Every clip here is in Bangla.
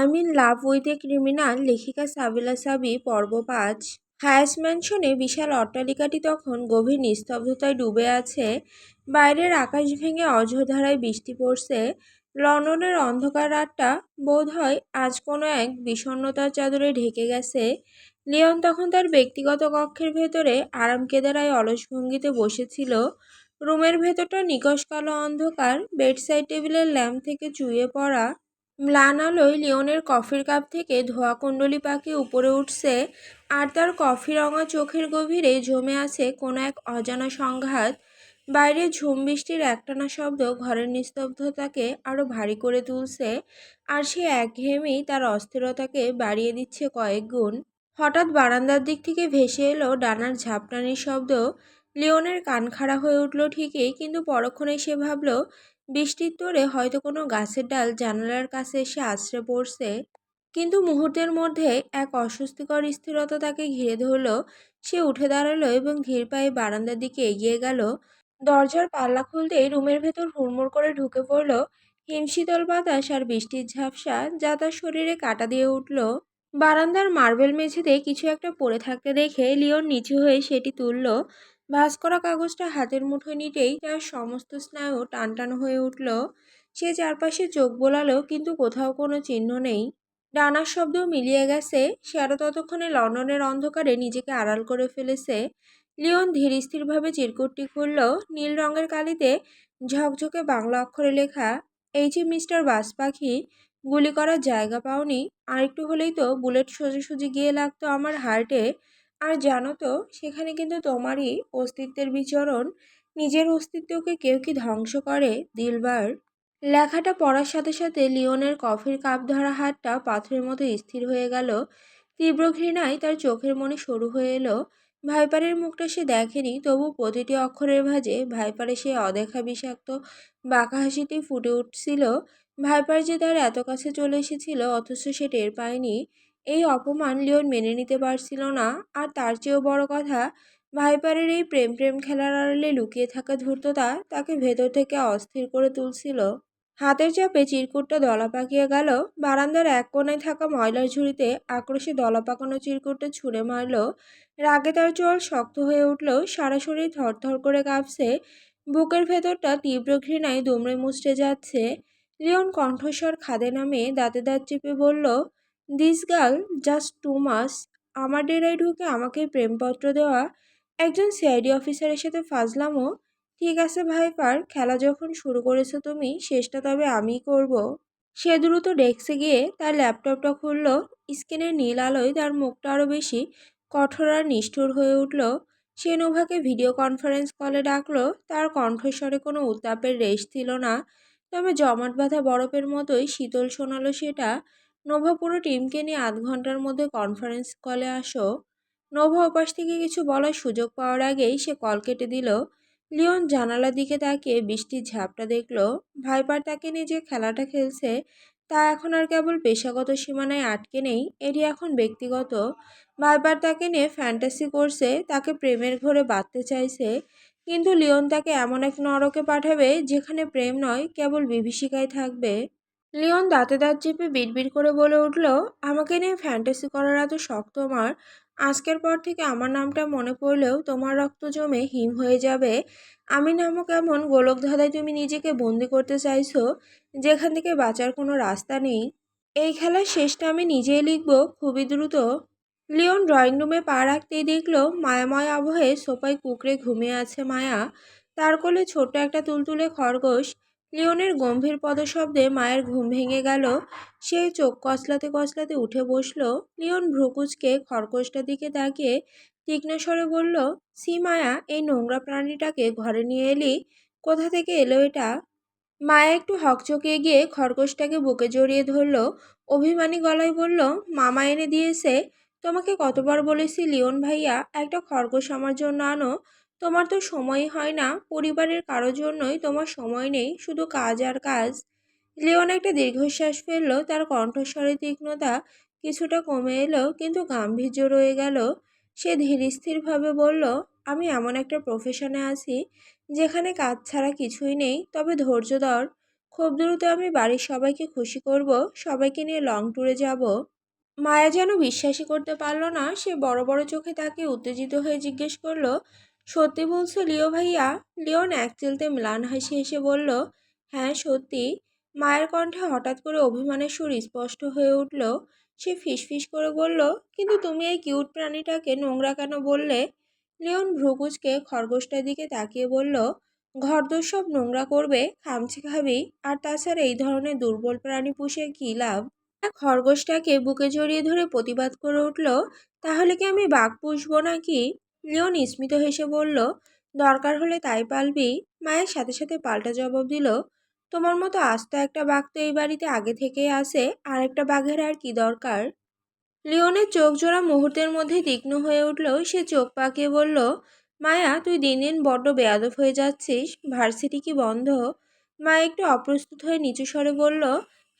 I mean love with a criminal লেখিকা সাবিলা সাবি পর্ব ৫। হায়াস ম্যানশনে বিশাল অট্টালিকাটি তখন গভীর নিস্তব্ধতায় ডুবে আছে। বাইরের আকাশ ভেঙে অঝোরধারায় বৃষ্টি পড়ছে। লন্ডনের অন্ধকার রাতটা বোধ হয় আজ কোনো এক বিষণ্ণতার চাদরে ঢেকে গেছে। লিওন তখন তার ব্যক্তিগত কক্ষের ভেতরে আরাম কেদারায় অলস ভঙ্গিতে বসেছিল। রুমের ভেতরটা নিকষ কালো অন্ধকার। বেডসাইড টেবিলের ল্যাম্প থেকে চুইয়ে পড়া ম্লান আলোয় লিওনের কফির কাপ থেকে ধোঁয়াকুণ্ডলী পাখি উপরে উঠছে, আর তার কফি রঙা চোখের গভীরে জমে আছে কোনো এক অজানা সংঘাত। বাইরে ঝুম বৃষ্টির একটানা শব্দ ঘরের নিস্তব্ধতাকে আরো ভারী করে তুলছে, আর সে একঘেয়েমি তার অস্থিরতাকে বাড়িয়ে দিচ্ছে কয়েক গুণ। হঠাৎ বারান্দার দিক থেকে ভেসে এলো ডানার ঝাপটানির শব্দ। লিওনের কান খাড়া হয়ে উঠল ঠিকই, কিন্তু পরক্ষণে সে ভাবল বৃষ্টির তোড়ে হয়তো কোনো গাছের ডাল জানালার কাছে এসে আছড়ে পড়ছে। কিন্তু মুহূর্তের মধ্যে এক অস্বস্তিকর স্থিরতা তাকে ঘিরে ধরল। সে উঠে দাঁড়ালো এবং ধীর পায়ে বারান্দার দিকে এগিয়ে গেল। দরজার পাল্লা খুলতেই রুমের ভেতর হুড়মুড় করে ঢুকে পড়ল হিমশীতল বাতাস আর বৃষ্টির ঝাপসা, যা তার শরীরে কাঁটা দিয়ে উঠল। বারান্দার মার্বেল মেঝেতে কিছু একটা পড়ে থাকতে দেখে লিওন নিচু হয়ে সেটি তুলল। ভাঁজ করা কাগজটা হাতের মুঠোয় নিতেই তার সমস্ত স্নায়ু টানটান হয়ে উঠল। সে চারপাশে চোখ বোলালো, কিন্তু কোথাও কোনো চিহ্ন নেই। ডানার শব্দ মিলিয়ে গেছে। সে আরো ততক্ষণে লন্ডনের অন্ধকারে নিজেকে আড়াল করে ফেলেছে। লিওন ধীর স্থিরভাবে চিরকুটটি খুলল। নীল রঙের কালিতে ঝকঝকে বাংলা অক্ষরে লেখা, এই যে মিস্টার বাজ পাখি, গুলি করার জায়গা পাওনি? আর একটু হলেই তো বুলেট সোজাসুজি গিয়ে লাগতো আমার হার্টে। আর জানো তো, সেখানে কিন্তু তোমারই অস্তিত্বের বিচরণ। নিজের অস্তিত্বকে কেউ কি ধ্বংস করে, দিলবার? লেখাটা পড়ার সাথে সাথে লিওনের কফির কাপ ধরা হাতটা পাথরের মতো স্থির হয়ে গেল। তীব্র ঘৃণায় তার চোখের মনি সরু হয়ে এলো। ভাইপারের মুখটা সে দেখেনি, তবু প্রতিটি অক্ষরের ভাঁজে ভাইপারের সে অদেখা বিষাক্ত বাঁকা হাসিটি ফুটে উঠছিল। ভাইপার যে তার এত কাছে চলে এসেছিল, অথচ সে টের পায়নি। এই অপমান লিওন মেনে নিতে পারছিল না। আর তার চেয়েও বড় কথা, ভাইপারের এই প্রেম প্রেম খেলার আড়ালে লুকিয়ে থাকা ধূর্ততা তাকে ভেতর থেকে অস্থির করে তুলছিল। হাতের চাপে চিরকুটটা দলা পাকিয়ে গেল। বারান্দার এক কোণায় থাকা ময়লার ঝুড়িতে আক্রোশে দলা পাকানো চিরকুটটা ছুঁড়ে মারল। রাগে তার চোয়াল শক্ত হয়ে উঠল, সারা শরীর থরথর করে কাঁপছে। বুকের ভেতরটা তীব্র ঘৃণায় দুমড়ে মুচড়ে যাচ্ছে। লিওন কণ্ঠস্বর খাদে নামিয়ে দাঁতে দাঁত চেপে বলল, this girl just too much. আমার ডেরায় ঢুকে আমাকে প্রেমপত্র দেওয়া, একজন সিআইডি অফিসারের সাথে ফাজলামো। ঠিক আছে ভাইপার, খেলা যখন শুরু করেছো তুমি, শেষটা তবে আমিই করব। সে দ্রুত ডেস্কে গিয়ে তার ল্যাপটপটা খুলল। স্ক্রিনের নীল আলোয় তার মুখটা আরও বেশি কঠোর আর নিষ্ঠুর হয়ে উঠল। সে নোভাকে ভিডিও কনফারেন্স কলে ডাকলো। তার কণ্ঠস্বরে কোনো উত্তাপের রেশ ছিল না, তবে জমাট বাঁধা বরফের মতোই শীতল শোনালো সেটা। নোভা, পুরো টিমকে নিয়ে ৮ ঘন্টার মধ্যে কনফারেন্স কলে আসো। নোভা ওপাশ থেকে কিছু বলার সুযোগ পাওয়ার আগেই সে কল কেটে দিল। লিওন জানালার দিকে তাকিয়ে বৃষ্টির ঝাপটা দেখল। ভাইপার তাকে নিয়ে যে খেলাটা খেলছে, তা এখন আর কেবল পেশাগত সীমানায় আটকে নেই, এটি এখন ব্যক্তিগত। ভাইপার তাকে নিয়ে ফ্যান্টাসি করছে, তাকে প্রেমের ঘোরে বাঁধতে চাইছে। কিন্তু লিওন তাকে এমন এক নরকে পাঠাবে যেখানে প্রেম নয়, কেবল বিভীষিকায় থাকবে। লিওন দাঁতে দাঁত চেপে বিড়বিড় করে বলে উঠল, আমাকে নিয়ে ফ্যান্টাসি করার এত শখ তোমার? আজকের পর থেকে আমার নামটা মনে পড়লেও তোমার রক্ত জমে হিম হয়ে যাবে। আমি নামক এমন গোলকধাঁধায় তুমি নিজেকে বন্দি করতে চাইছো, যেখান থেকে বাঁচার কোনো রাস্তা নেই। এই খেলার শেষটা আমি নিজেই লিখব, খুবই দ্রুত। লিওন ড্রয়িং রুমে পা রাখতেই দেখল মায়াময় আবহে সোফায় কুঁকড়ে ঘুমিয়ে আছে মায়া। তার কোলে ছোট্ট একটা তুলতুলে খরগোশ। লিওনের গম্ভীর পদশব্দে মায়ের ঘুম ভেঙে গেল। সে চোখ কচলাতে কচলাতে উঠে বসল। লিওন ভ্রুকুচকে খরগোশটার দিকে তাকিয়ে তীক্ষ্ণ স্বরে বলল, সি মায়া, এই নোংরা প্রাণীটাকে ঘরে নিয়ে এলি? কোথা থেকে এলো এটা? মায়া একটু হকচকিয়ে গিয়ে খরগোশটাকে বুকে জড়িয়ে ধরল। অভিমানী গলায় বলল, মামা এনে দিয়েছে। তোমাকে কতবার বলেছি লিওন ভাইয়া, একটা খরগোশ আমার জন্য আনো। তোমার তো সময়ই হয় না, পরিবারের কারো জন্যই তোমার সময় নেই, শুধু কাজ আর কাজ। লিওন একটা দীর্ঘশ্বাস ফেলল। তার কণ্ঠস্বরে তীক্ষ্ণতা কিছুটা কমে এলো, কিন্তু গাম্ভীর্য রয়ে গেল। সে ধীরস্থিরভাবে বলল, আমি এমন একটা প্রফেশনে আছি যেখানে কাজ ছাড়া কিছুই নেই, তবে ধৈর্য ধর, খুব দ্রুত আমি বাড়ির সবাইকে খুশি করব, সবাইকে নিয়ে লং ট্যুরে যাব। মায়া যেন বিশ্বাসই করতে পারল না। সে বড় বড় চোখে তাকে উত্তেজিত হয়ে জিজ্ঞেস করলো, সত্যি বলছো লিও ভাইয়া? লিওন এক চিলতে ম্লান হাসি হেসে বলল, হ্যাঁ সত্যি। মায়ের কণ্ঠে হঠাৎ করে অভিমানের সুর স্পষ্ট হয়ে উঠল। সে ফিসফিস করে বলল, কিন্তু তুমি এই কিউট প্রাণীটাকে নোংরা কেন বললে? লিওন ভ্রুকুচকে খরগোশটার দিকে তাকিয়ে বলল, ঘরদোর সব নোংরা করবে, খামচে খাবি, আর তাছাড়া এই ধরনের দুর্বল প্রাণী পুষে কী লাভ? খরগোশটাকে বুকে জড়িয়ে ধরে প্রতিবাদ করে উঠল, তাহলে কি আমি বাঘ পুষবো নাকি? লিওন স্মিত হেসে বলল, দরকার হলে তাই পালবি। মায়ের সাথে সাথে পাল্টা জবাব দিল, তোমার মতো আস্ত একটা বাঘ তো এই বাড়িতে আগে থেকেই আছে, আর একটা বাঘের আর কি দরকার? লিওনের চোখ জোড়া মুহূর্তের মধ্যে তীক্ষ্ণ হয়ে উঠল। সে চোখ পাকিয়ে বলল, মায়া তুই দিন দিন বড্ড বেয়াদব হয়ে যাচ্ছিস। ভার্সিটি কি বন্ধ? মা একটু অপ্রস্তুত হয়ে নিচু স্বরে বলল,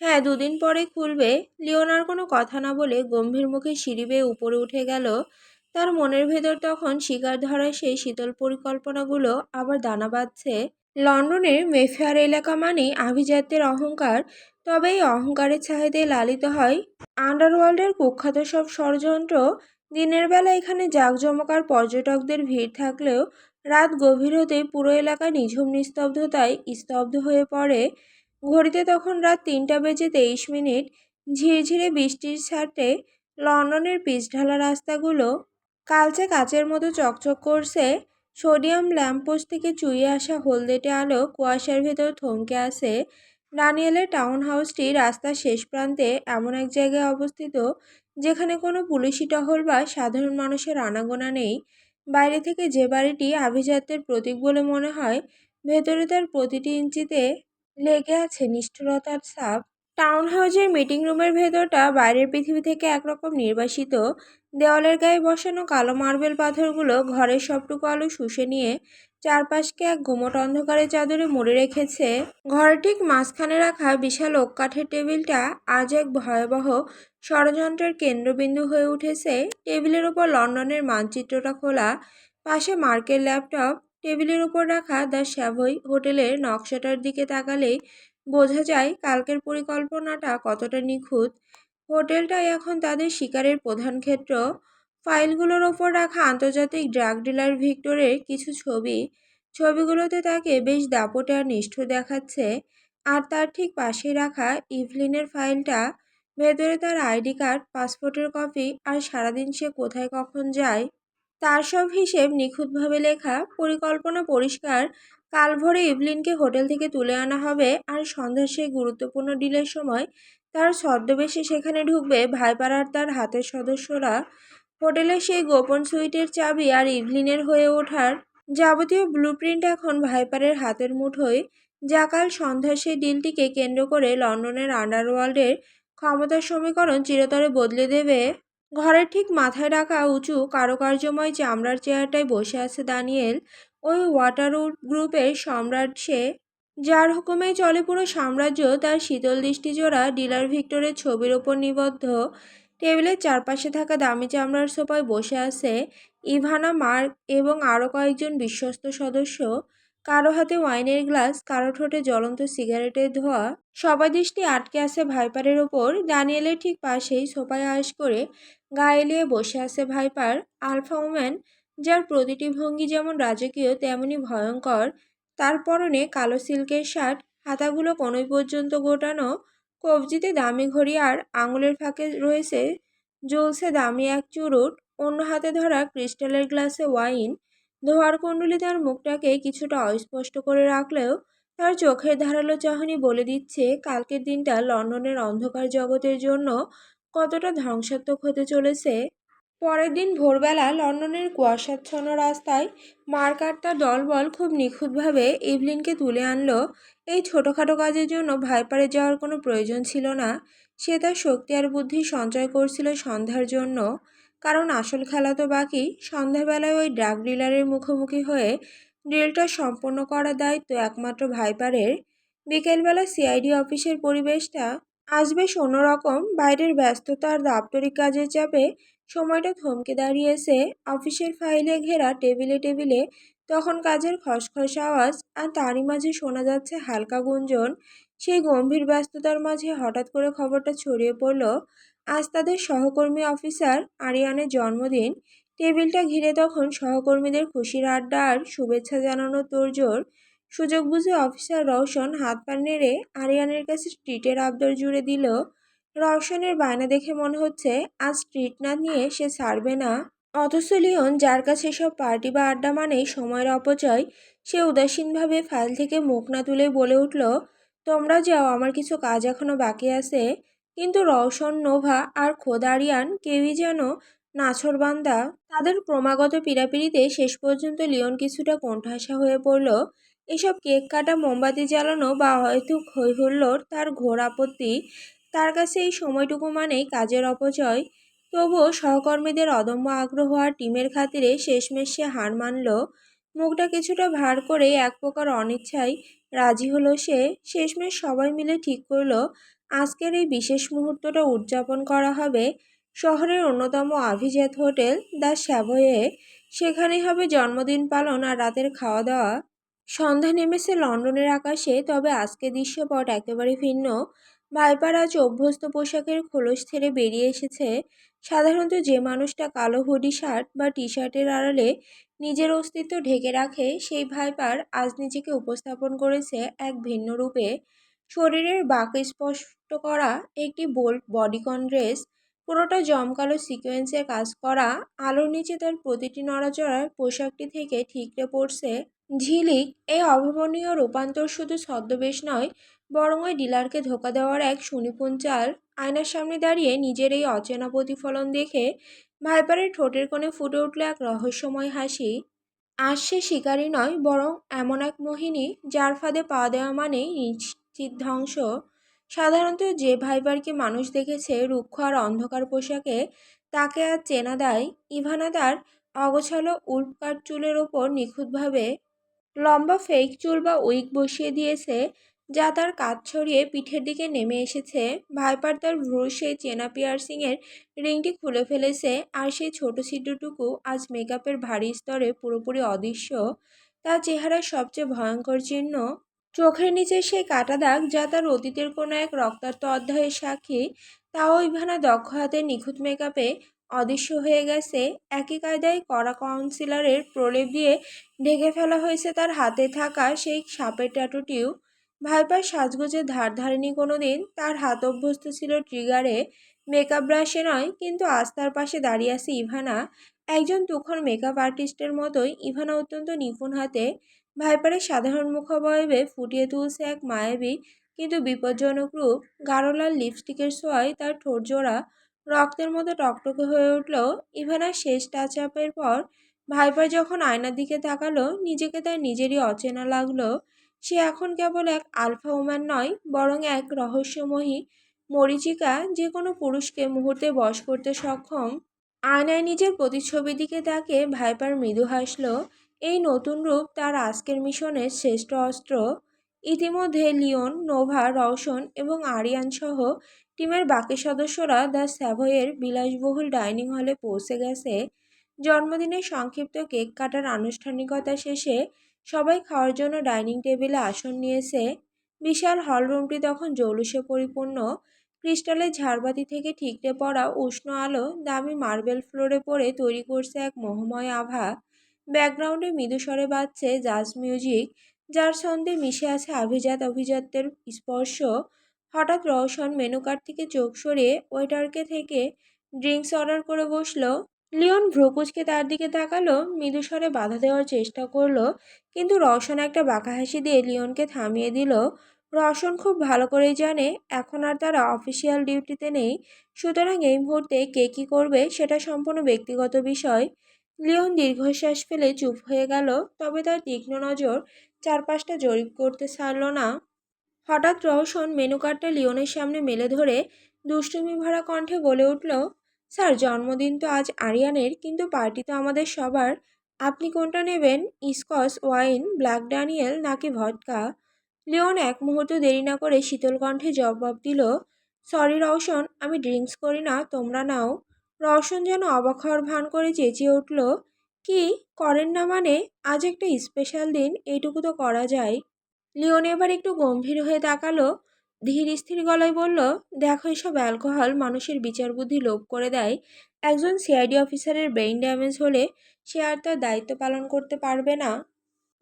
হ্যাঁ 2 দিন পরে খুলবে। লিওন আর কোনো কথা না বলে গম্ভীর মুখে সিঁড়ি বেয়ে উপরে উঠে গেল। তার মনের ভেতর তখন শিকার ধরার সেই শীতল পরিকল্পনাগুলো আবার দানা বাঁধছে। লন্ডনের মেফেয়ার এলাকা মানেই আভিজাত্যের অহংকার। তবে এই অহংকারের ছায়াতে লালিত হয় আন্ডারওয়ার্ল্ডের কুখ্যাত সব ষড়যন্ত্র। দিনের বেলা এখানে জাঁকজমকার পর্যটকদের ভিড় থাকলেও রাত গভীর হতেই পুরো এলাকা নিঝুম নিস্তব্ধতায় স্তব্ধ হয়ে পড়ে। ঘড়িতে তখন রাত 3:23। ঝিরঝিরে বৃষ্টির ছাটে লন্ডনের পিচঢালা রাস্তাগুলো কালচে কাচের মতো চকচক করছে। সোডিয়াম ল্যাম্পপোস্ট থেকে চুইয়ে আসা হলদেটে আলো কুয়াশার ভেতর থমকে আছে। ডানিয়েলের টাউন হাউসটি রাস্তার শেষ প্রান্তে এমন এক জায়গায় অবস্থিত যেখানে কোনো পুলিশি টহল বা সাধারণ মানুষের আনাগোনা নেই। বাইরে থেকে যে বাড়িটি আভিজাত্যের প্রতীক বলে মনে হয়, ভেতরে তার প্রতিটি ইঞ্চিতে লেগে আছে নিষ্ঠুরতার ছাপ। টাউন হাউসের মিটিং রুমের ভেতরটা বাইরের পৃথিবী থেকে একরকম নির্বাসিত। দেওয়ালের গায়ে বসানো কালো মার্বেল পাথরগুলো ঘরের সবটুকু আলো শুষে নিয়ে চারপাশকে এক গুমট অন্ধকারের চাদরে মুড়ে রেখেছে। ঘরের ঠিক মাঝখানে রাখা বিশাল ওক কাঠের টেবিলটা আজ এক ভয়াবহ ষড়যন্ত্রের কেন্দ্রবিন্দু হয়ে উঠেছে। টেবিলের ওপর লন্ডনের মানচিত্রটা খোলা, পাশে মার্কের ল্যাপটপ। টেবিলের উপর রাখা দ্য স্যাভয় হোটেলের নকশাটার দিকে তাকালেই বোঝা যায় কালকের পরিকল্পনাটা কতটা নিখুঁত। হোটেলটাই এখন তাদের শিকারের প্রধান ক্ষেত্র। ফাইলগুলোর ওপর রাখা আন্তর্জাতিক ড্রাগ ডিলার ভিক্টরের কিছু ছবি। ছবিগুলোতে তাকে বেশ দাপটে আর নিষ্ঠুর দেখাচ্ছে। আর তার ঠিক পাশেই রাখা ইভলিনের ফাইলটা, ভেতরে তার আইডি কার্ড, পাসপোর্টের কপি, আর সারাদিন সে কোথায় কখন যায় তার সব হিসেব নিখুঁতভাবে লেখা। পরিকল্পনা পরিষ্কার, কাল ভোরে ইভলিনকে হোটেল থেকে তুলে আনা হবে, আর সন্ধ্যার সেই গুরুত্বপূর্ণ ডিলের সময় তার ছদ্মবেশে সেখানে ঢুকবে ভাইপার আর তার হাতের সদস্যরা। হোটেলের সেই গোপন সুইটের চাবি আর ইভলিনের হয়ে ওঠার যাবতীয় ব্লুপ্রিন্ট এখন ভাইপারের হাতের মুঠোয়। যা কাল সন্ধ্যার সেই ডিলটিকে কেন্দ্র করে লন্ডনের আন্ডারওয়ার্ল্ডের ক্ষমতার সমীকরণ চিরতরে বদলে দেবে। ঘরের ঠিক মাথায় রাখা উঁচু কারুকার্যময় চামড়ার চেয়ারটায় বসে আছে দানিয়েল। ওই ওয়াটারউড গ্রুপের সম্রাট সে, যার হুকুমেই চলে পুরো সাম্রাজ্য। তার শীতল দৃষ্টিজোড়া ডিলার ভিক্টরের ছবির ওপর নিবদ্ধ। টেবিলের চারপাশে থাকা দামি চামড়ার সোফায় বসে আছে ইভানা, মার্ক এবং আরও কয়েকজন বিশ্বস্ত সদস্য। কারো হাতে ওয়াইনের গ্লাস, কারো ঠোঁটে জ্বলন্ত সিগারেটের ধোঁয়া। সবার দৃষ্টি আটকে আছে ভাইপারের ওপর। দানিয়েলের ঠিক পাশেই সোফায় আয়েশ করে গা এলিয়ে বসে আছে ভাইপার, আলফা ওম্যান, যার প্রতিটি ভঙ্গি যেমন রাজকীয় তেমনি ভয়ঙ্কর। তার পরনে কালো সিল্কের শার্ট, হাতাগুলো কনুই পর্যন্ত গোটানো, কবজিতে দামি ঘড়ি, আর আঙুলের ফাঁকে রয়েছে জ্বলছে দামি এক চুরুট। অন্য হাতে ধরা ক্রিস্টালের গ্লাসে ওয়াইন। ধোয়ার কুণ্ডলি তার মুখটাকে কিছুটা অস্পষ্ট করে রাখলেও তার চোখের ধারালো চাহনি বলে দিচ্ছে কালকের দিনটা লন্ডনের অন্ধকার জগতের জন্য কতটা ধ্বংসাত্মক হতে চলেছে। পরের দিন ভোরবেলা লন্ডনের কুয়াশাচ্ছন্ন রাস্তায় মার্ক আর তার দলবল খুব নিখুঁতভাবে ইভলিনকে তুলে আনলো। এই ছোটোখাটো কাজের জন্য ভাইপারে যাওয়ার কোনো প্রয়োজন ছিল না। সে তার শক্তি আর বুদ্ধি সঞ্চয় করছিল সন্ধ্যার জন্য। কারণ আসল খেলা তো বাকি। সন্ধ্যাবেলায় ওই ড্রাগ ডিলারের মুখোমুখি হয়ে ডিলটা সম্পন্ন করার দায়িত্ব একমাত্র ভাইপারের। বিকেলবেলা সিআইডি অফিসের পরিবেশটা আজ বেশ অন্যরকম। বাইরের ব্যস্ততা আর দাপ্তরিক কাজের চাপে সময়টা থমকে দাঁড়িয়েছে। অফিসের ফাইলে ঘেরা টেবিলে টেবিলে তখন কাজের খসখস আওয়াজ, আর তারই মাঝে শোনা যাচ্ছে হালকা গুঞ্জন। সেই গম্ভীর ব্যস্ততার মাঝে হঠাৎ করে খবরটা ছড়িয়ে পড়ল, আজ তাদের সহকর্মী অফিসার আরিয়ানের জন্মদিন। টেবিলটা ঘিরে তখন সহকর্মীদের খুশির আড্ডা আর শুভেচ্ছা জানানোর তোড়জোড়। সুযোগ বুঝে অফিসার রওশন হাত পা নেড়ে আরিয়ানের কাছে ট্রিটের আবদার জুড়ে দিল। রওশনের বায়না দেখে মনে হচ্ছে আজ ট্রিট না নিয়ে সে ছাড়বে না। অথচ লিওন, যার কাছে সব পার্টি বা আড্ডা মানেই সময়ের অপচয়, সে উদাসীনভাবে ফাইল থেকে মুখ না তুলেই বলে উঠল, তোমরা যাও, আমার কিছু কাজ এখনো বাকি আছে। কিন্তু রওশন, নোভা আর খোদ আরিয়ান কেউই যেন নাছোড়বান্দা। তাদের ক্রমাগত পীড়াপিড়িতে শেষ পর্যন্ত লিওন কিছুটা কোণঠাসা হয়ে পড়ল। এসব কেক কাটা, মোমবাতি জ্বালানো বা হয়তো হই হুল্লোড় তার ঘোর আপত্তি। তার কাছে এই সময়টুকু মানেই কাজের অপচয়। তবুও সহকর্মীদের অদম্য আগ্রহ আর টিমের খাতিরে শেষমেশ সে হার মানল। মুখটা কিছুটা ভার করে এক প্রকার অনিচ্ছায় রাজি হলো সে। শেষমেশ সবাই মিলে ঠিক করলো আজকের এই বিশেষ মুহূর্তটা উদযাপন করা হবে শহরের অন্যতম আভিজাত হোটেল দ্য স্যাভয়ে। সেখানেই হবে জন্মদিন পালন আর রাতের খাওয়া দাওয়া। সন্ধ্যা নেমেছে লন্ডনের আকাশে, তবে আজকের দৃশ্যপট একেবারে ভিন্ন। ভাইপার আজ অভ্যস্ত পোশাকের খোলস ছেড়ে বেরিয়ে এসেছে। সাধারণত যে মানুষটা কালো হুডি শার্ট বা টি শার্টের আড়ালে নিজের অস্তিত্ব ঢেকে রাখে, সেই ভাইপার আজ নিজেকে উপস্থাপন করেছে এক ভিন্ন রূপে। শরীরের বাঁক স্পষ্ট করা একটি বোল্ড বডিকন ড্রেস, পুরোটা জমকালো সিকোয়েন্সের কাজ করা। আলোর নিচে তার প্রতিটি নড়াচড়ার পোশাকটি থেকে ঠিকরে পড়ছে ঝিলিক। এই অভাবনীয় রূপান্তর শুধু ছদ্মবেশ নয়, বরং ওই ডিলারকে ধোঁকা দেওয়ার এক সুনিপুণ চাল। আয়নার সামনে দাঁড়িয়ে নিজের এই অচেনা প্রতিফলন দেখে ভাইপারের ঠোঁটের কোণে ফুটে উঠল এক রহস্যময় হাসি। আজ সে শিকারী নয়, বরং এমন এক মোহিনী যার ফাঁদে পা দেওয়া মানেই নিশ্চিত ধ্বংস। সাধারণত যে ভাইপারকে মানুষ দেখেছে রুক্ষ আর অন্ধকার পোশাকে, তাকে আজ চেনা দেয়। ইভানা তার অগোছালো উল্কাট চুলের ওপর নিখুঁতভাবে লম্বা ফেক চুল বা উইগ বসিয়ে দিয়েছে, যা তার কাঁধ ছড়িয়ে পিঠের দিকে নেমে এসেছে। ভাইপার তার ভ্রুর সেই চেনা পিয়ার্সিংয়ের রিংটি খুলে ফেলেছে, আর সেই ছোট ছিদ্রটুকু আজ মেকআপের ভারী স্তরে পুরোপুরি অদৃশ্য। তার চেহারার সবচেয়ে ভয়ঙ্কর চিহ্ন, চোখের নিচে সেই কাটা দাগ, যা তার অতীতের কোনো এক রক্তাক্ত অধ্যায়ের সাক্ষী। তাও ইভানা দক্ষ হাতের নিখুঁত মেকআপে অদৃশ্য হয়ে গেছে। একই কায়দায় কড়া কনসিলারের প্রলেপ দিয়ে ঢেকে ফেলা হয়েছে তার হাতে থাকা সেই সাপের ট্যাটুটিও। ভাইপার সাজগোজের ধার ধারেনি কোনো দিন। তার হাত অভ্যস্ত ছিল ট্রিগারে, মেকআপ ব্রাশে নয়। কিন্তু আজ তার পাশে দাঁড়িয়ে আছে ইভানা, একজন তুখোড় মেকআপ আর্টিস্টের মতোই। ইভানা অত্যন্ত নিপুণ হাতে ভাইপারের সাধারণ মুখাবয়বে ফুটিয়ে তুলছে এক মায়াবী কিন্তু বিপজ্জনক রূপ। গাঢ় লাল লিপস্টিকের ছোঁয়ায় তার ঠোঁট জোড়া রক্তের মতো টকটকে হয়ে উঠল। ইভানার শেষ টাচ আপের পর ভাইপার যখন আয়নার দিকে তাকালো, নিজেকে তার নিজেরই অচেনা লাগলো। সে এখন কেবল এক আলফা ওম্যান নয়, বরং এক রহস্যময়ী মরীচিকা, যে কোনো পুরুষকে মুহূর্তে বশ করতে সক্ষম। আয়নায় নিজের প্রতিচ্ছবির দিকে তাকে ভাইপার মৃদু হাসল। এই নতুন রূপ তার আজকের মিশনের শ্রেষ্ঠ অস্ত্র। ইতিমধ্যে লিওন, নোভা, রওশন এবং আরিয়ান সহ টিমের বাকি সদস্যরা দ্য স্যাভয়ের বিলাসবহুল ডাইনিং হলে পৌঁছে গেছে। জন্মদিনের সংক্ষিপ্ত কেক কাটার আনুষ্ঠানিকতা শেষে সবাই খাওয়ার জন্য ডাইনিং টেবিলে আসন নিয়েছে। বিশাল হলরুমটি তখন জৌলুসে পরিপূর্ণ। ক্রিস্টালের ঝাড়বাতি থেকে ঠিকরে পড়া উষ্ণ আলো দামি মার্বেল ফ্লোরে পড়ে তৈরি করছে এক মোহময় আভা। ব্যাকগ্রাউন্ডে মৃদু স্বরে বাজছে জাজ মিউজিক, যার ছন্দে মিশে আছে আভিজাত অভিজাত্যের স্পর্শ। হঠাৎ রওশন মেনু কার্ড থেকে চোখ সরিয়ে ওয়েটারকে থেকে ড্রিঙ্কস অর্ডার করে বসলো। লিওন ভ্রুকুচকে তার দিকে তাকালো, মৃদু স্বরে বাধা দেওয়ার চেষ্টা করলো, কিন্তু রওশন একটা বাঁকা হাসি দিয়ে লিওনকে থামিয়ে দিল। রওশন খুব ভালো করেই জানে এখন আর তারা অফিসিয়াল ডিউটিতে নেই, সুতরাং এই মুহূর্তে কে কী করবে সেটা সম্পূর্ণ ব্যক্তিগত বিষয়। লিওন দীর্ঘশ্বাস ফেলে চুপ হয়ে গেল, তবে তার তীক্ষ্ণ নজর চারপাশটা জরিপ করতে ছাড়ল না। হঠাৎ রওশন মেনু কার্ডটা লিওনের সামনে মেলে ধরে দুষ্টুমি ভরা কণ্ঠে বলে উঠল, স্যার, জন্মদিন তো আজ আরিয়ানের, কিন্তু পার্টি তো আমাদের সবার। আপনি কোনটা নেবেন, স্কচ ওয়াইন, ব্ল্যাক ড্যানিয়েল নাকি ভদকা? লিওন এক মুহূর্ত দেরি না করে শীতল কণ্ঠে জবাব দিল, সরি রওশন, আমি ড্রিঙ্কস করি না, তোমরা নাও। রওশন যেন অবাক হওয়ার ভান করে চেঁচিয়ে উঠল, কি করেন না মানে? আজ একটা স্পেশাল দিন, এইটুকু তো করা যায়। লিওন এবার একটু গম্ভীর হয়ে তাকালো। ধীর স্থির গলায় বলল, দেখো এসব অ্যালকোহল মানুষের বিচার বুদ্ধি লোপ করে দেয়। একজন সিআইডি অফিসারের ব্রেইন ড্যামেজ হলে সে আর তার দায়িত্ব পালন করতে পারবে না।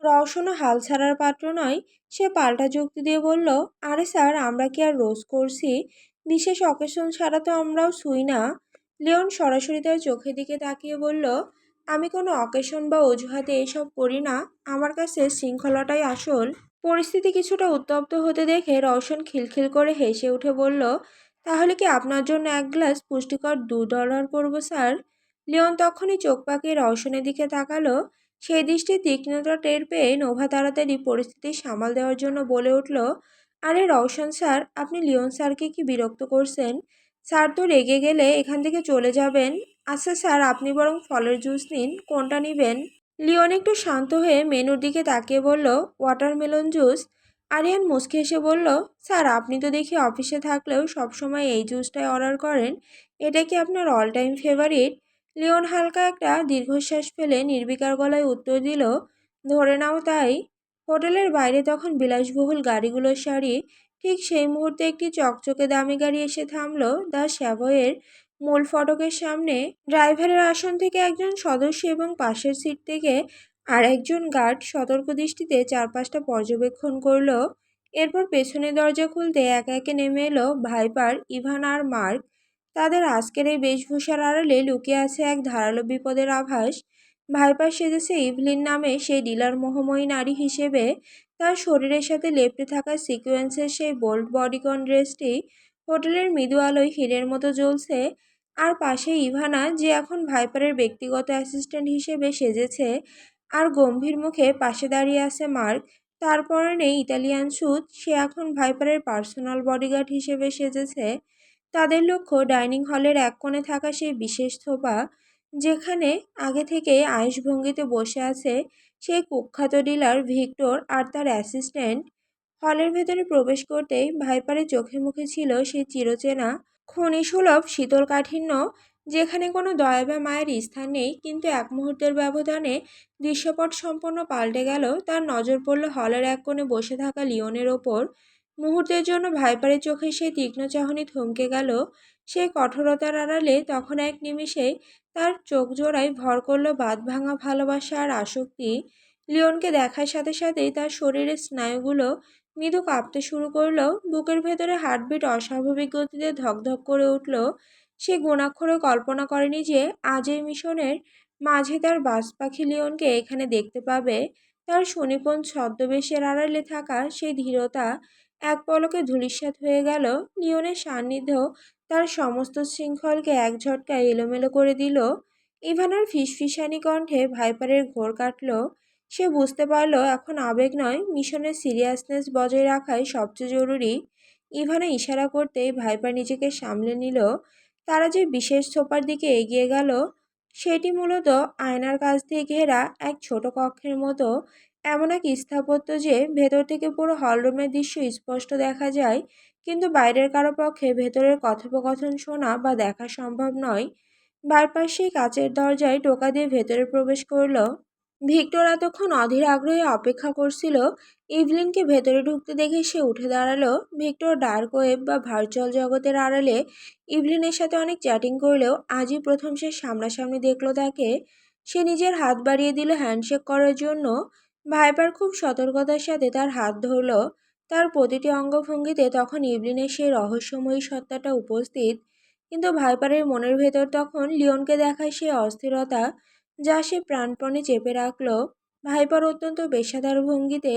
রওশনও হাল ছাড়ার পাত্র নয়। সে পাল্টা যুক্তি দিয়ে বলল, আরে স্যার, আমরা কি আর রোজ করছি? বিশেষ অকেশন ছাড়া তো আমরাও ছুঁই না। লিওন সরাসরি তার চোখের দিকে তাকিয়ে বলল, আমি কোনো অকেশন বা অজুহাতে এসব করি না। আমার কাছে শৃঙ্খলাটাই আসল। পরিস্থিতি কিছুটা উত্তপ্ত হতে দেখে রওশন খিলখিল করে হেসে উঠে বলল, তাহলে কি আপনার জন্য এক গ্লাস পুষ্টিকর $2 করবো স্যার? লিওন তখনই চোখ পাকিয়ে রওশনের দিকে তাকালো। সেই দৃষ্টির তীক্ষ্ণতা টের পেয়ে নোভা তাড়াতাড়ি পরিস্থিতি সামাল দেওয়ার জন্য বলে উঠল, আরে রওশন স্যার, আপনি লিওন স্যারকে কি বিরক্ত করছেন? স্যার তো রেগে গেলে এখান থেকে চলে যাবেন। আচ্ছা স্যার, আপনি বরং ফলের জুস নিন, কোনটা নেবেন? লিওন একটু শান্ত হয়ে মেনুর দিকে তাকিয়ে বলল, ওয়াটারমেলন জুস। আরিয়ান মুচকি হেসে বলল, স্যার, আপনি তো দেখি অফিসে থাকলেও সবসময় এই জুসটাই অর্ডার করেন। এটা কি আপনার অল টাইম ফেভারিট? লিওন হালকা একটা দীর্ঘশ্বাস ফেলে নির্বিকার গলায় উত্তর দিল, ধরে নাও তাই। হোটেলের বাইরে তখন বিলাসবহুল গাড়িগুলোর সারি। ঠিক সেই মুহূর্তে একটি চকচকে দামি গাড়ি এসে থামলো দ্য স্যাভয়ের মূল ফটকের সামনে। ড্রাইভারের আসন থেকে একজন সদস্য এবং পাশের সিট থেকে আর একজন গার্ড সতর্ক দৃষ্টিতে চারপাশটা পর্যবেক্ষণ করলো। এরপর পেছনের দরজা খুলতে একে একে নেমে এলো ভাইপার, ইভান আর মার্ক। তাদের আজকের এই বেশভূষার আড়ালে লুকিয়ে আছে এক ধারালো বিপদের আভাস। ভাইপার সেজেছে ইভলিন নামে সেই ডিলার মোহময়ী নারী হিসেবে। তার শরীরের সাথে লেপ্টে থাকা সিকোয়েন্সের সেই বোল্ড বডিকন ড্রেসটি হোটেলের মৃদু আলোয় হীরের মতো জ্বলছে। আর পাশে ইভানা, যে এখন ভাইপারের ব্যক্তিগত অ্যাসিস্ট্যান্ট হিসেবে সেজেছে। আর গম্ভীর মুখে পাশে দাঁড়িয়ে আছে মার্ক। তার পরনে ইতালিয়ান স্যুট, সে এখন ভাইপারের পার্সোনাল বডিগার্ড হিসেবে সেজেছে। তাদের লক্ষ্য ডাইনিং হলের এক কোণে থাকা সেই বিশেষ থোপা, যেখানে আগে থেকে আয়েশ ভঙ্গিতে বসে আছে সেই কুখ্যাত ডিলার ভিক্টর আর তার অ্যাসিস্ট্যান্ট। হলের ভেতরে প্রবেশ করতেই ভাইপারের চোখে মুখে ছিল সেই চিরচেনা খনিসুলভ শীতল কাঠিন্য, যেখানে কোনো দয়া বা মায়ের স্থান নেই। কিন্তু এক মুহূর্তের ব্যবধানে দৃশ্যপট সম্পূর্ণ পাল্টে গেল। তার নজর পড়ল হলের এক কোণে বসে থাকা লিওনের ওপর। মুহূর্তের জন্য ভাইপারের চোখে সেই তীক্ষ্ণ চাহনি থমকে গেল। সেই কঠোরতার আড়ালে তখন এক নিমিষেই তার চোখ জোড়ায় ভর করল বাঁধভাঙা ভালোবাসা আর আসক্তি। লিওনকে দেখার সাথে সাথেই তার শরীরের স্নায়ুগুলো মৃদু কাঁপতে শুরু করলো। বুকের ভেতরে হার্টবিট অস্বাভাবিক গতিতে ধকধক করে উঠল। সে ঘুণাক্ষরেও কল্পনা করেনি যে আজ এই মিশনের মাঝে তার বাজ পাখি লিওনকে এখানে দেখতে পাবে। তার সুনিপুণ ছদ্মবেশের আড়ালে থাকা সেই ধীরতা এক পলকে ধূলিসাৎ হয়ে গেল। লিওনের সান্নিধ্য তার সমস্ত শৃঙ্খলকে এক ঝটকায় এলোমেলো করে দিল। ইভানার ফিসফিসানি কণ্ঠে ভাইপারের ঘোর কাটল। সে বুঝতে পারল এখন আবেগ নয়, মিশনের সিরিয়াসনেস বজায় রাখাই সবচেয়ে জরুরি। ইভানা ইশারা করতেই ভাইপার নিজেকে সামলে নিল। তারা যে বিশেষ সোফার দিকে এগিয়ে গেল, সেটি মূলত আয়নার কাছ দিয়ে ঘেরা এক ছোট কক্ষের মতো। এমন এক স্থাপত্য যে ভেতর থেকে পুরো হলরুমের দৃশ্য স্পষ্ট দেখা যায়, কিন্তু বাইরের কারো পক্ষে ভেতরের কথোপকথন শোনা বা দেখা সম্ভব নয়। বাইপাস সেই কাচের দরজায় টোকা দিয়ে ভেতরে প্রবেশ করল। ভিক্টর এতক্ষণ অধীর আগ্রহে অপেক্ষা করছিল। ইভলিনকে ভেতরে ঢুকতে দেখে সে উঠে দাঁড়ালো। ভিক্টর ডার্ক ওয়েব বা ভার্চুয়াল জগতের আড়ালে ইভলিনের সাথে অনেক চ্যাটিং করলেও আজই প্রথম সে সামনাসামনি দেখল তাকে। সে নিজের হাত বাড়িয়ে দিল হ্যান্ডশেক করার জন্য। ভাইপার খুব সতর্কতার সাথে তার হাত ধরল। তার প্রতিটি অঙ্গভঙ্গিতে তখন ইভলিনের সেই রহস্যময়ী সত্তাটা উপস্থিত। কিন্তু ভাইপারের মনের ভেতর তখন লিওনকে দেখায় সেই অস্থিরতা, যা সে প্রাণপণে চেপে রাখল। ভাইপার অত্যন্ত পেশাদার ভঙ্গিতে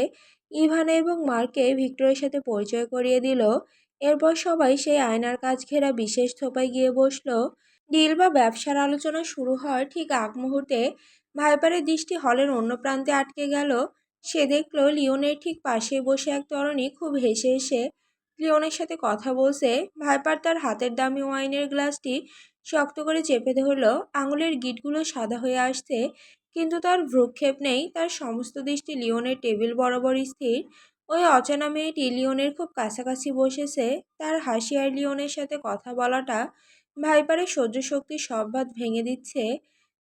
ইভানা এবং মার্ককে ভিক্টরের সাথে পরিচয় করিয়ে দিল। এরপর সবাই সেই আয়নার কাছ ঘেরা বিশেষ থোপায় গিয়ে বসল। ডিল বা ব্যবসার আলোচনা শুরু হওয়ার ঠিক আগ মুহূর্তে ভাইপারের দৃষ্টি হলের অন্য প্রান্তে আটকে গেল। সে দেখল লিওনের ঠিক পাশে বসে এক তরুণী খুব হেসে হেসে লিওনের সাথে কথা বলছে। ভাইপার তার হাতের দামি ওয়াইনের গ্লাসটি শক্ত করে চেপে ধরল। আঙুলের গিঁটগুলো সাদা হয়ে আসছে, কিন্তু তার ভ্রুক্ষেপ নেই। তার সমস্ত দৃষ্টি লিওনের টেবিল বরাবর স্থির। ওই অচেনা মেয়েটি লিওনের খুব কাছাকাছি বসেছে। তার হাসি আর লিওনের সাথে কথা বলাটা ভাইপারের সহ্য শক্তির সব বাঁধ ভেঙে দিচ্ছে।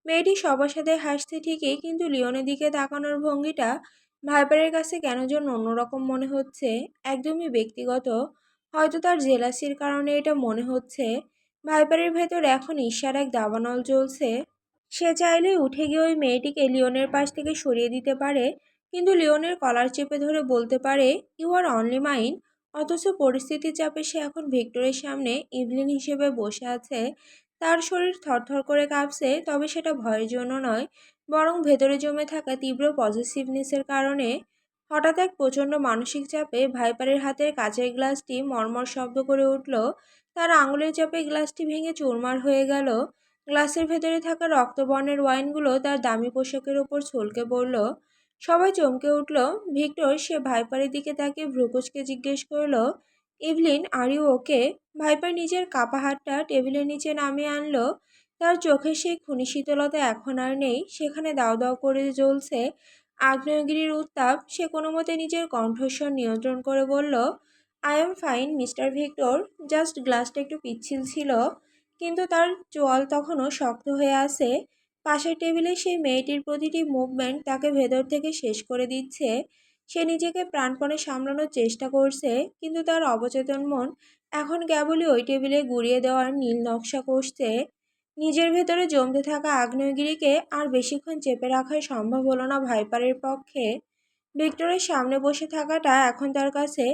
মেয়েটি সবার সাথে হাসছে ঠিকই, কিন্তু লিওনের দিকে তাকানোর ভঙ্গিটা ভাইপারের কাছে কেন যেন অন্যরকম মনে হচ্ছে, একদমই ব্যক্তিগত। হয়তো তার জেলাসির কারণে এটা মনে হচ্ছে। ভাইপারের ভেতর এখন ঈর্ষার এক দাবানল চলছে। সে চাইলেই উঠে গিয়ে ওই মেয়েটিকে লিওনের পাশ থেকে সরিয়ে দিতে পারে, কিন্তু লিওনের কলার চেপে ধরে বলতে পারে, ইউ আর অনলি মাইন। অথচ পরিস্থিতির চাপে সে এখন ভিক্টরের সামনে ইভলিন হিসেবে বসে আছে। তার শরীর থরথর করে কাঁপছে, তবে সেটা ভয়ের জন্য নয়, বরং ভেতরে জমে থাকা তীব্র পজিটিভনেসের কারণে। হঠাৎ এক প্রচণ্ড মানসিক চাপে ভাইপারের হাতের কাচের গ্লাসটি মর্মর শব্দ করে উঠল। তার আঙুলের চাপে গ্লাসটি ভেঙে চুরমার হয়ে গেল। গ্লাসের ভেতরে থাকা রক্তবর্ণের ওয়াইনগুলো তার দামি পোশাকের ওপর ছলকে পড়ল। সবাই চমকে উঠল। ভিক্টর সে ভাইপারের দিকে তাকিয়ে ভ্রুকুচকে জিজ্ঞেস করল, Evelyn, are you okay? Viper নিজের কাপা হাতটা টেবিলের নিচে নামিয়ে আনলো। তার চোখের সেই খুনি শীতলতা এখন আর নেই, সেখানে দাও দাও করে জ্বলছে আগ্নেয়গিরির উত্তাপ। সে কোনো মতে নিজের কণ্ঠস্বর নিয়ন্ত্রণ করে বলল, I am fine mister Victor, just গ্লাসটা একটু পিচ্ছিল ছিল। কিন্তু তার চোয়াল তখনও শক্ত হয়ে আছে। পাশের টেবিলে সেই মেয়েটির প্রতিটি মুভমেন্ট তাকে ভেতর থেকে শেষ করে দিচ্ছে। সে নিজেকে প্রাণপণে সামলানোর চেষ্টা করছে, কিন্তু তার অবচেতন মন এখন কেবলই ওই টেবিলে গুঁড়িয়ে দেওয়ার নীল নকশা কষছে। নিজের ভেতরে জমতে থাকা আগ্নেয়গিরিকে আর বেশিক্ষণ চেপে রাখা সম্ভব হলো না ভাইপারের পক্ষে। ভিক্টরের সামনে বসে থাকাটা এখন তার কাছে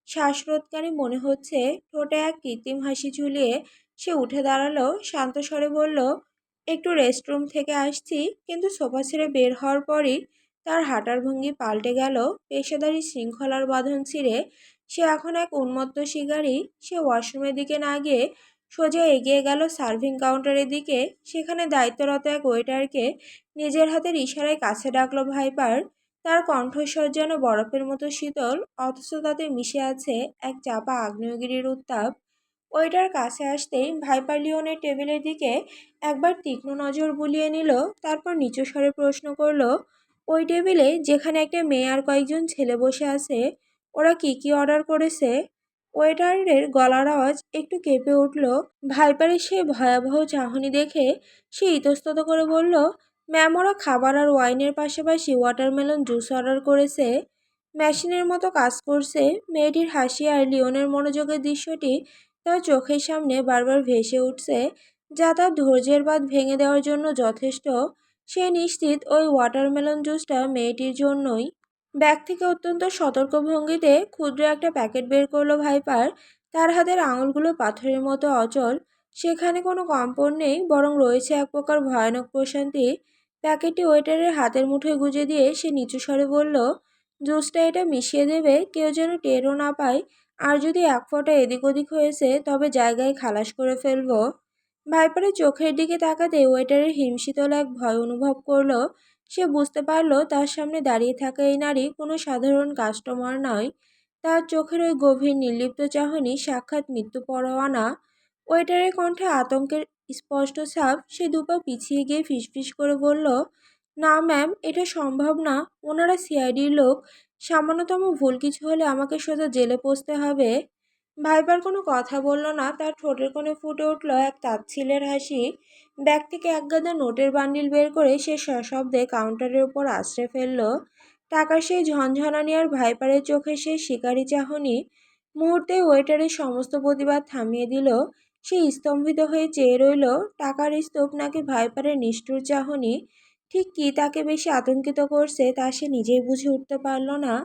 শ্বাসরোধকারী মনে হচ্ছে। ঠোঁটে এক কৃত্রিম হাসি ঝুলিয়ে সে উঠে দাঁড়ালো, শান্ত স্বরে বলল, একটু রেস্টরুম থেকে আসছি। কিন্তু সোফা ছেড়ে বের হওয়ার পরই তার হাঁটার ভঙ্গি পাল্টে গেল। পেশাদারি শৃঙ্খলার বাঁধন ছিঁড়ে সে এখন এক উন্মত্ত শিকারী। সে ওয়াশরুমের দিকে না গিয়ে সোজা এগিয়ে গেল সার্ভিং কাউন্টারের দিকে। সেখানে দায়িত্বরত এক ওয়েটারকে নিজের হাতের ইশারায় কাছে ডাকলো ভাইপার। তার কণ্ঠস্বর যেন বরফের মতো শীতল, অথচ তাতে মিশে আছে এক চাপা আগ্নেয়গিরির উত্তাপ। ওইটার কাছে আসতেই ভাইপার লিওনের টেবিলের দিকে একবার তীক্ষ্ণ নজর বুলিয়ে নিল, তারপর নিচু স্বরে প্রশ্ন করলো, ওই টেবিলে যেখানে একটা মেয়ে আর কয়েকজন ছেলে বসে আছে, ওরা কি কি অর্ডার করেছে? ওয়েটারের গলার আওয়াজ একটু কেঁপে উঠল। ভাইপারের সে ভয়াবহ চাহনি দেখে সে ইতস্তত করে বলল, ম্যাম, ওরা খাবার আর ওয়াইনের পাশাপাশি ওয়াটারমেলন জুস অর্ডার করেছে। মেশিনের মতো কাজ করছে। মেয়েটির হাসি আর লিওনের মনোযোগের দৃশ্যটি তার চোখের সামনে বারবার ভেসে উঠছে, যা তার ধৈর্যের বাঁধ ভেঙে দেওয়ার জন্য যথেষ্ট। সে নিশ্চিত ওই ওয়াটারমেলন জুসটা মেয়েটির জন্যই। ব্যাগ থেকে অত্যন্ত সতর্ক ভঙ্গিতে ক্ষুদ্র একটা প্যাকেট বের করলো ভাইপার। তার হাতের আঙুলগুলো পাথরের মতো অচল। সেখানে কোনো কম্পন নেই, বরং রয়েছে এক প্রকার ভয়ানক প্রশান্তি। প্যাকেটটি ওয়েটারের হাতের মুঠোয় গুজে দিয়ে সে নিচু স্বরে বলল, জুসটা এটা মিশিয়ে দেবে, কেউ যেন টেরও না পায়। আর যদি এক ফোঁটা এদিক ওদিক হয়েছে তবে জায়গায় খালাস করে ফেলবো। ভাইপারের চোখের দিকে তাকাতে ওয়েটারের হিমশীতল এক ভয় অনুভব করলো। সে বুঝতে পারলো তার সামনে দাঁড়িয়ে থাকা এই নারী কোনো সাধারণ কাস্টমার নয়। তার চোখের ওই গভীর নির্লিপ্ত চাহনি সাক্ষাৎ মৃত্যু পরোয়ানা। ওয়েটারের কণ্ঠে আতঙ্কের স্পষ্ট ছাপ। সে দুপা পিছিয়ে গিয়ে ফিসফিস করে বলল, না ম্যাম, এটা সম্ভব না। ওনারা সিআইডির লোক। সামান্যতম ভুল কিছু হলে আমাকে সোজা জেলে পৌঁছতে হবে। ভাইপার কোনো কথা বলল না। তার ঠোঁটের কোণে ফুটে উঠল এক তাচ্ছিল্যের হাসি। ব্যাগ থেকে একগাদা নোটের বান্ডিল বের করে সে সশব্দে কাউন্টারের উপর আছড়ে ফেলল। টাকার সেই ঝনঝনানি আর ভাইপারের চোখে সেই শিকারি চাহনি মুহূর্তে ওয়েটারের সমস্ত প্রতিবাদ থামিয়ে দিল। সে স্তম্ভিত হয়ে চেয়ে রইল। টাকার স্তূপ নাকি ভাইপারের নিষ্ঠুর চাহনি, ঠিক কী তাকে বেশি আতঙ্কিত করছে তা সে নিজেই বুঝে উঠতে পারল না।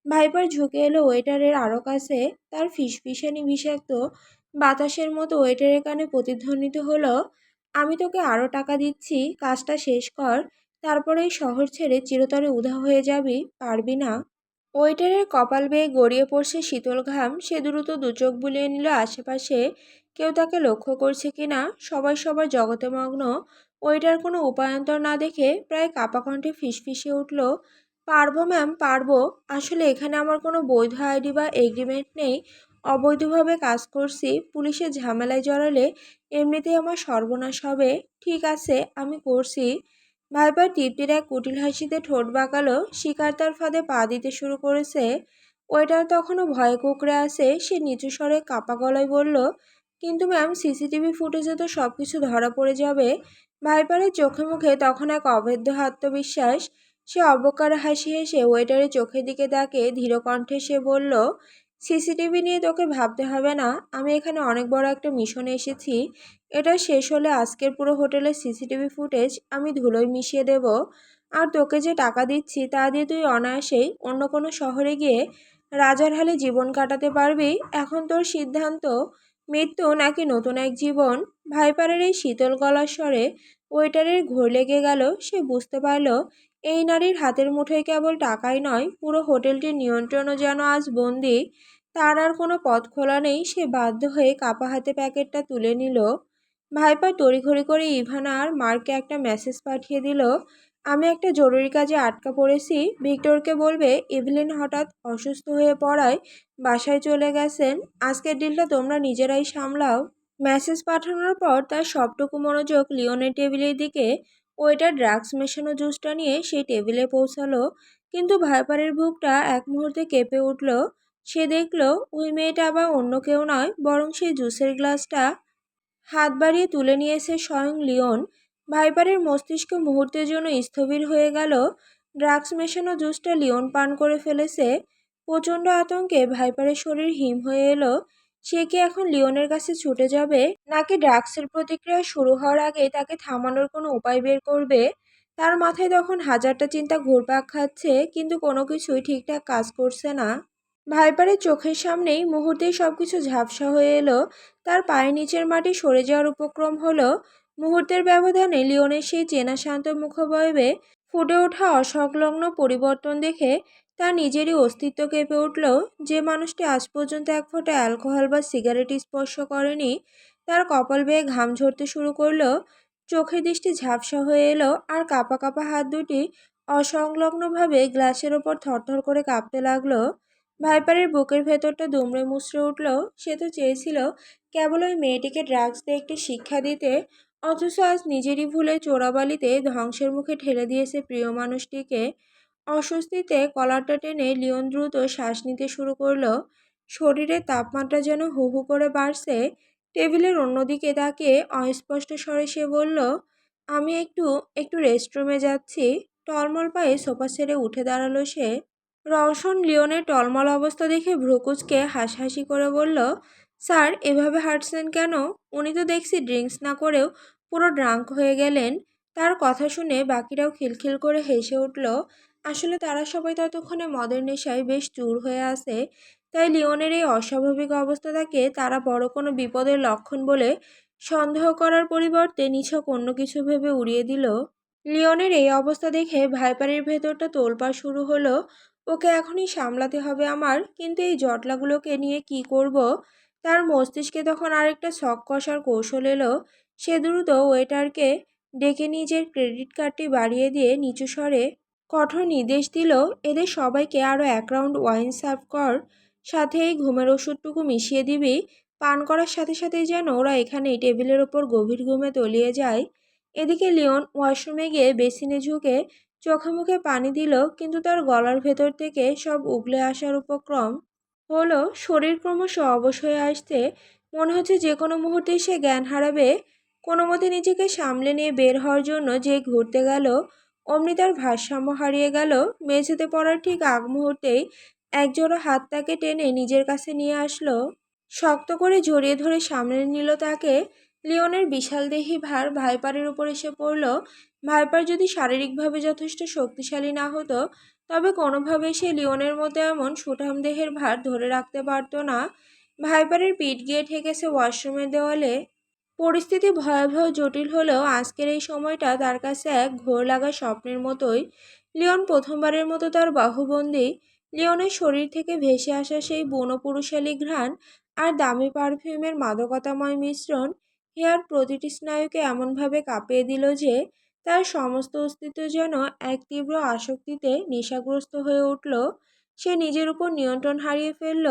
ভাইপার ঝুঁকে এলো ওয়েটারের আরও কাছে। তার ফিসফিসানি বিষাক্ত বাতাসের মতো ওয়েটারের কানে প্রতিধ্বনিত হলো, আমি তোকে আরও টাকা দিচ্ছি, কাজটা শেষ কর, তারপরে এই শহর ছেড়ে চিরতরে উধাও হয়ে যাবি, পারবি না? ওয়েটারের কপাল বেয়ে গড়িয়ে পড়ছে শীতল ঘাম। সে দ্রুত দুচোখ বুলিয়ে নিল আশেপাশে কেউ তাকে লক্ষ্য করছে কিনা। সবাই সবার জগতে মগ্ন। ওয়েটার কোনো উপায়ান্তর না দেখে প্রায় কাঁপা কণ্ঠে ফিসফিসিয়ে উঠল, পারবো ম্যাম, পারবো। আসলে এখানে আমার কোনো বৈধ আইডি বা এগ্রিমেন্ট নেই। অবৈধভাবে কাজ করছি। পুলিশের ঝামেলায় জড়ালে এমনিতেই আমার সর্বনাশ হবে। ঠিক আছে, আমি করছি। ভাইপার তৃপ্তির এক কুটিল হাসিতে ঠোঁট বাঁকালো। শিকার তার ফাঁদে পা দিতে শুরু করেছে। ওয়েটার তখনও ভয়ে কুঁকড়ে আছে। সে নিচু স্বরে কাপা গলায় বলল, কিন্তু ম্যাম, সিসিটিভি ফুটেজে তো সব কিছু ধরা পড়ে যাবে। ভাইপারের চোখে মুখে তখন এক অভেদ্য আত্মবিশ্বাস। সে অবকার হাসি হেসে ওয়েটারের চোখের দিকে তাকে ধীর কণ্ঠে সে বলল, সিসিটিভি নিয়ে তোকে ভাবতে হবে না, আমি এখানে অনেক বড় একটা মিশনে এসেছি। এটা শেষ হলে আজকের পুরো হোটেলের সিসিটিভি ফুটেজ আমি ধুলোয় মিশিয়ে দেব। আর তোকে যে টাকা দিচ্ছি তা দিয়ে তুই অনায়াসেই অন্য কোনো শহরে গিয়ে রাজার হালে জীবন কাটাতে পারবি। এখন তোর সিদ্ধান্ত, মৃত্যু নাকি নতুন এক জীবন। ভাইপারের এই শীতল গলার স্বরে ওয়েটারের ঘোর লেগে গেল। সে বুঝতে পারল এই নারীর হাতের মুঠোয় কেবল টাকাই নয়, পুরো হোটেলটির নিয়ন্ত্রণও যেন আজ বন্দি। তার আর কোনো পথ খোলা নেই। সে বাধ্য হয়ে কাপা হাতে প্যাকেটটা তুলে নিল। ভাইপার তড়িঘড়ি করে ইভানা আর মার্ককে একটা মেসেজ পাঠিয়ে দিল। আমি একটা জরুরি কাজে আটকা পড়েছি। ভিক্টরকে বলবে ইভলিন হঠাৎ অসুস্থ হয়ে পড়ায় বাসায় চলে গেছেন। আজকের ডিলটা তোমরা নিজেরাই সামলাও। মেসেজ পাঠানোর পর তার সবটুকু মনোযোগ লিওনের টেবিলের দিকে। ওয়েটার ড্রাগস মেশানো জুসটা নিয়ে সেই টেবিলে পৌঁছালো। কিন্তু ভাইপারের বুকটা এক মুহূর্তে কেঁপে উঠল। সে দেখল ওই মেয়েটা আবার অন্য কেউ নয়, বরং সেই জুসের গ্লাসটা হাত বাড়িয়ে তুলে নিয়েছে স্বয়ং লিওন। ভাইপারের মস্তিষ্ক মুহূর্তের জন্য স্থবির হয়ে গেল। ড্রাগস মেশানো জুসটা লিওন পান করে ফেলেছে। প্রচণ্ড আতঙ্কে ভাইপারের শরীর হিম হয়ে এলো। সে কি এখন লিওনের কাছে ছুটে যাবে, নাকি ড্রাগসের প্রতিক্রিয়া শুরু হওয়ার আগে তাকে থামানোর কোনো উপায় বের করবে? তার মাথায় তখন হাজারটা চিন্তা ঘুরপাক খাচ্ছে, কিন্তু কোনো কিছুই ঠিকঠাক কাজ করছে না। ভাইপারের চোখের সামনেই মুহূর্তেই সবকিছু ঝাপসা হয়ে এলো। তার পায়ের নিচের মাটি সরে যাওয়ার উপক্রম হলো। মুহূর্তের ব্যবধানে লিওনের সেই চেনা শান্ত মুখবয়বে ফুটে ওঠা অসংলগ্ন পরিবর্তন দেখে তার নিজেরই অস্তিত্ব কেঁপে উঠল। যে মানুষটি আজ পর্যন্ত এক ফোঁটা অ্যালকোহল বা সিগারেট স্পর্শ করেনি, তার কপাল বেয়ে ঘাম ঝরতে শুরু করলো। চোখের দৃষ্টি ঝাপসা হয়ে এলো, আর কাঁপা কাঁপা হাত দুটি অসংলগ্নভাবে গ্লাসের ওপর থরথর করে কাঁপতে লাগলো। ভাইপারের বুকের ভেতরটা দুমড়ে মুচড়ে উঠল। সে তো চেয়েছিল কেবল ওই মেয়েটিকে ড্রাগস দিয়ে একটি শিক্ষা দিতে, অথচ আজ নিজেরই ভুলে চোরাবালিতে ধ্বংসের মুখে ঠেলে দিয়েছে প্রিয় মানুষটিকে। অস্বস্তিতে কলারটা টেনে লিওন দ্রুত শ্বাস নিতে শুরু করলো। শরীরের তাপমাত্রা যেন হু হু করে বাড়ছে। টেবিলের অন্যদিকে তাকিয়ে অস্পষ্ট স্বরে সে বলল, আমি একটু একটু রেস্টরুমে যাচ্ছি। টলমল পায়ে সোফা ছেড়ে উঠে দাঁড়ালো সে। রওশন লিওনের টলমল অবস্থা দেখে ভ্রুকুচকে হাসাহাসি করে বলল, স্যার এভাবে হাঁটছেন কেন? উনি তো দেখছি ড্রিঙ্কস না করেও পুরো ড্রাঙ্ক হয়ে গেলেন। তার কথা শুনে বাকিরাও খিলখিল করে হেসে উঠল। আসলে তারা সবাই ততক্ষণে মদের নেশায় বেশ চুর হয়ে আছে। তাই লিওনের এই অস্বাভাবিক অবস্থাটাকে তারা বড় কোনো বিপদের লক্ষণ বলে সন্দেহ করার পরিবর্তে নিছক অন্য কিছু ভেবে উড়িয়ে দিল। লিওনের এই অবস্থা দেখে ভাইপারের ভেতরটা তোলপাড় শুরু হলো। ওকে এখনই সামলাতে হবে আমার, কিন্তু এই জটলাগুলোকে নিয়ে কি করব? তার মস্তিষ্কে তখন আরেকটা ছক কষার কৌশল এলো। সে দ্রুত ওয়েটারকে ডেকে নিজের ক্রেডিট কার্ডটি বাড়িয়ে দিয়ে নিচু স্বরে কঠোর নির্দেশ দিল, এদের সবাইকে আরও 1 রাউন্ড ওয়াইন সার্ভ কর, সাথে এই ঘুমের ওষুধটুকু মিশিয়ে দিবি। পান করার সাথে সাথেই যেন ওরা এখানেই টেবিলের ওপর গভীর ঘুমে তলিয়ে যায়। এদিকে লিওন ওয়াশরুমে গিয়ে বেসিনে ঝুঁকে চোখে মুখে পানি দিল, কিন্তু তার গলার ভেতর থেকে সব উগলে আসার উপক্রম হলো। শরীর ক্রমশ অবশ হয়ে আসছে। মনে হচ্ছে যে কোনো মুহূর্তেই সে জ্ঞান হারাবে। কোনো মতে নিজেকে সামলে নিয়ে বের হওয়ার জন্য যে ঘুরতে গেল, অমনি তার ভারসাম্য হারিয়ে গেল। মেঝেতে পড়ার ঠিক আগ মুহূর্তেই একজোড়া হাত তাকে টেনে নিজের কাছে নিয়ে আসলো। শক্ত করে জড়িয়ে ধরে সামনে নিল তাকে। লিওনের বিশালদেহী ভার ভাইপারের উপর এসে পড়ল। ভাইপার যদি শারীরিকভাবে যথেষ্ট শক্তিশালী না হতো, তবে কোনোভাবেই সে লিওনের মতো এমন সুঠাম দেহের ভার ধরে রাখতে পারত না। ভাইপারের পিঠ গিয়ে ঠেকেছে ওয়াশরুমের দেওয়ালে। পরিস্থিতি ভয়াবহ জটিল হলেও আজকের এই সময়টা তার কাছে এক ঘোর লাগা স্বপ্নের মতোই। লিওন প্রথমবারের মতো তার বাহুবন্দী। লিওনের শরীর থেকে ভেসে আসা সেই বনপুরুষালী ঘ্রাণ আর দামি পারফিউমের মাদকতাময় মিশ্রণ হেয়ার প্রতিটি স্নায়ুকে এমনভাবে কাঁপিয়ে দিল যে তার সমস্ত অস্তিত্ব যেন এক তীব্র আসক্তিতে নেশাগ্রস্ত হয়ে উঠল। সে নিজের উপর নিয়ন্ত্রণ হারিয়ে ফেলল।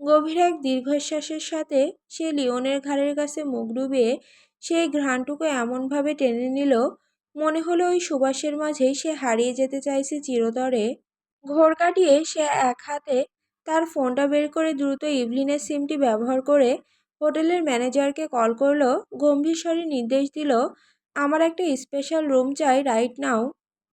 গভীর এক দীর্ঘশ্বাসের সাথে সে লিওনের ঘাড়ের কাছে মুখ ডুবিয়ে সেই ঘ্রাণটুকু এমনভাবে টেনে নিল, মনে হলো ওই সুবাসের মাঝেই সে হারিয়ে যেতে চাইছে চিরতরে। ঘোর কাটিয়ে সে এক হাতে তার ফোনটা বের করে দ্রুত ইভলিনের সিমটি ব্যবহার করে হোটেলের ম্যানেজারকে কল করলো। গম্ভীর স্বরে নির্দেশ দিল, আমার একটা স্পেশাল রুম চাই রাইট নাও।